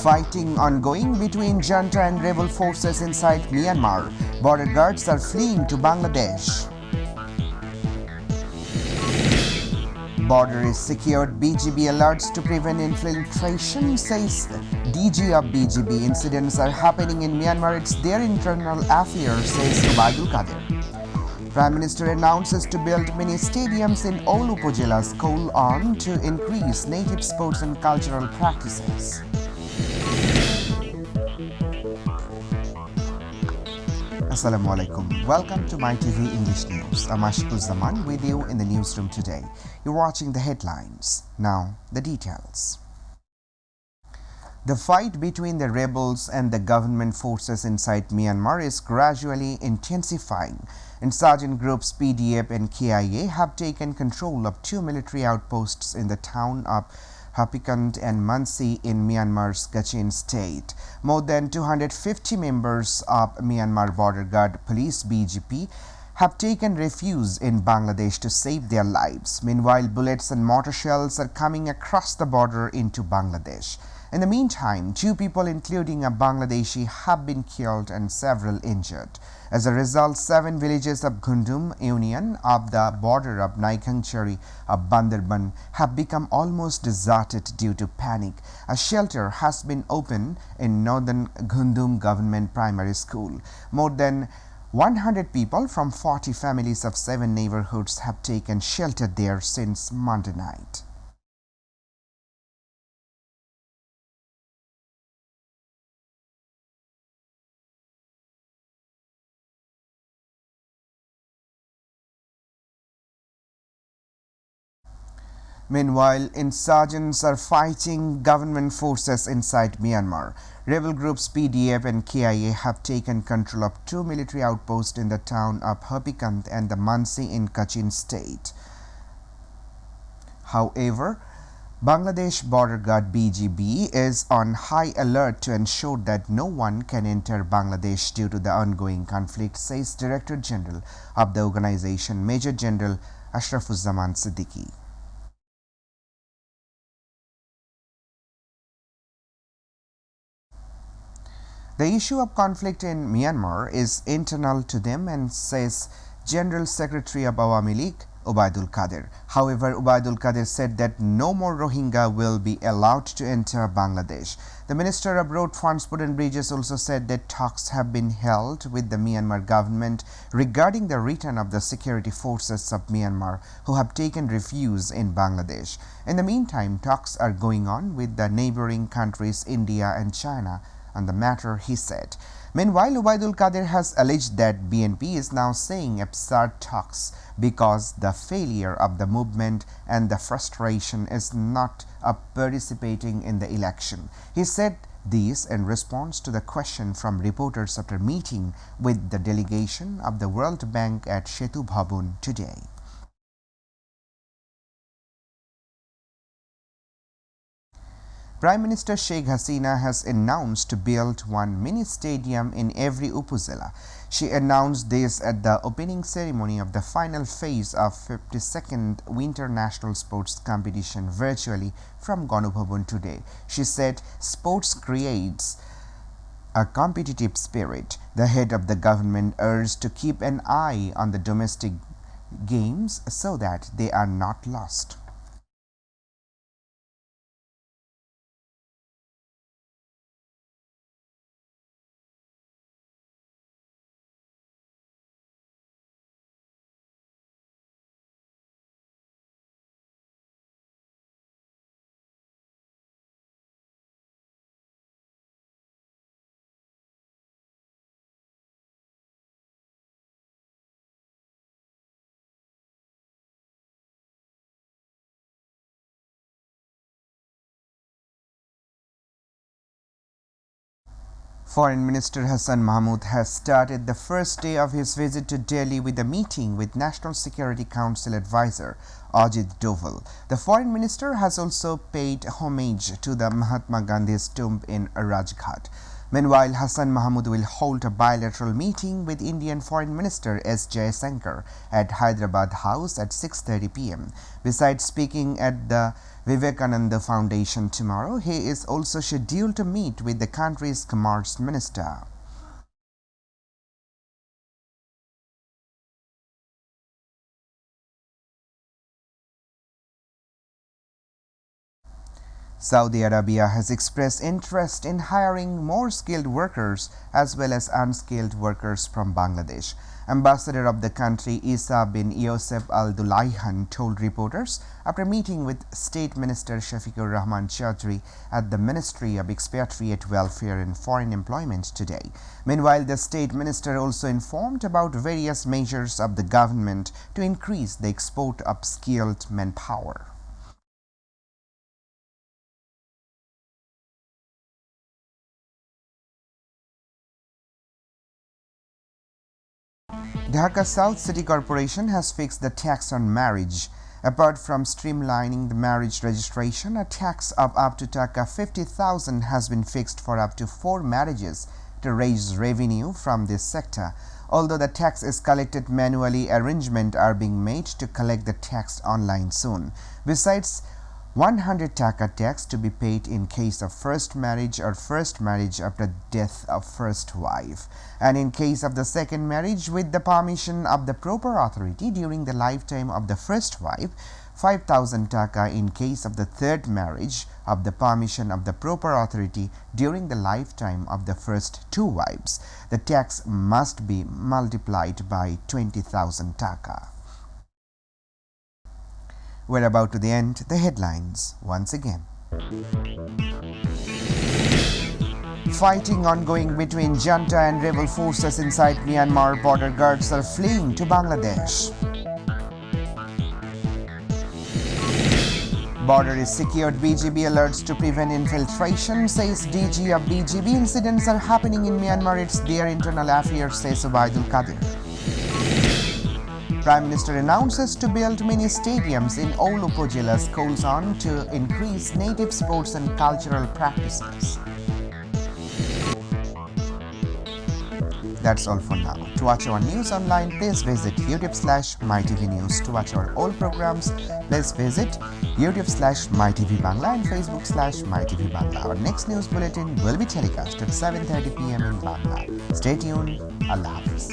Fighting ongoing between junta and rebel forces inside Myanmar. Border guards are fleeing to Bangladesh. Border is secured. BGB alerts to prevent infiltration, says DG of BGB. Incidents are happening in Myanmar. It's their internal affairs, says Ubaidul Qadir. Prime Minister announces to build mini stadiums in all Upajilas, call on to increase native sports and cultural practices. Assalamu alaikum. Welcome to Mytv English News. I'm Ashikuzzaman with you in the newsroom today. You're watching the headlines. Now, the details. The fight between the rebels and the government forces inside Myanmar is gradually intensifying. Insurgent groups PDF and KIA have taken control of two military outposts in the town of Hapikant and Mansi in Myanmar's Kachin state. More than 250 members of Myanmar Border Guard Police BGP have taken refuge in Bangladesh to save their lives. Meanwhile, bullets and mortar shells are coming across the border into Bangladesh. In the meantime, two people, including a Bangladeshi, have been killed and several injured. As a result, 7 villages of Gundum Union of the border of Naikangchari of Bandarban have become almost deserted due to panic. A shelter has been opened in northern Gundum Government Primary School. More than 100 people from 40 families of 7 neighborhoods have taken shelter there since Monday night. Meanwhile, insurgents are fighting government forces inside Myanmar. Rebel groups PDF and KIA have taken control of two military outposts in the town of Hapikant and the Mansi in Kachin state. However, Bangladesh Border Guard BGB is on high alert to ensure that no one can enter Bangladesh due to the ongoing conflict, says Director General of the organization, Major General Ashrafuzzaman Siddiqui. The issue of conflict in Myanmar is internal to them, and says General Secretary of Awami League, Ubaidul Qadir. However, Ubaidul Qadir said that no more Rohingya will be allowed to enter Bangladesh. The Minister of Road Transport and Bridges also said that talks have been held with the Myanmar government regarding the return of the security forces of Myanmar who have taken refuge in Bangladesh. In the meantime, talks are going on with the neighboring countries India and China on the matter, he said. Meanwhile, Ubaidul Qadir has alleged that BNP is now saying absurd talks because the failure of the movement and the frustration is not of participating in the election. He said this in response to the question from reporters after meeting with the delegation of the World Bank at Setu Bhavan today. Prime Minister Sheikh Hasina has announced to build one mini stadium in every Upazila. She announced this at the opening ceremony of the final phase of 52nd Winter National Sports Competition virtually from Ganobhavan today. She said sports creates a competitive spirit. The head of the government urged to keep an eye on the domestic games so that they are not lost. Foreign Minister Hassan Mahmud has started the first day of his visit to Delhi with a meeting with National Security Council advisor Ajit Doval. The Foreign Minister has also paid homage to the Mahatma Gandhi's tomb in Rajghat. Meanwhile, Hassan Mahmud will hold a bilateral meeting with Indian Foreign Minister S. Jayasankar at Hyderabad House at 6:30 p.m. Besides speaking at the Vivekananda Foundation tomorrow. He is also scheduled to meet with the country's commerce minister. Saudi Arabia has expressed interest in hiring more skilled workers as well as unskilled workers from Bangladesh. Ambassador of the country Isa bin Yosef Al Dulayhan told reporters after meeting with State Minister Shafiqur Rahman Chaudhry at the Ministry of Expatriate Welfare and Foreign Employment today. Meanwhile, the State Minister also informed about various measures of the government to increase the export of skilled manpower. Dhaka South City Corporation has fixed the tax on marriage. Apart from streamlining the marriage registration, a tax of up to Taka 50,000 has been fixed for up to 4 marriages to raise revenue from this sector. Although the tax is collected manually, arrangements are being made to collect the tax online soon. Besides, 100 Taka tax to be paid in case of first marriage or first marriage after death of first wife, and in case of the second marriage with the permission of the proper authority during the lifetime of the first wife, 5,000 Taka in case of the third marriage of the permission of the proper authority during the lifetime of the first 2 wives. The tax must be multiplied by 20,000 Taka. We're about to the end. The headlines once again. Fighting ongoing between junta and rebel forces inside Myanmar. Border guards are fleeing to Bangladesh. Border is secured. BGB alerts to prevent infiltration, says DG of BGB. Incidents are happening in Myanmar. It's their internal affairs, says Ubaidul Qadir. Prime Minister announces to build mini stadiums in all Upajilas, calls on to increase native sports and cultural practices. That's all for now. To watch our news online, please visit youtube/mytvnews. To watch our old programs, please visit youtube/mytvbangla and facebook/mytvbangla. Our next news bulletin will be telecast at 7:30 p.m. in Bangla. Stay tuned. Allah Hafiz.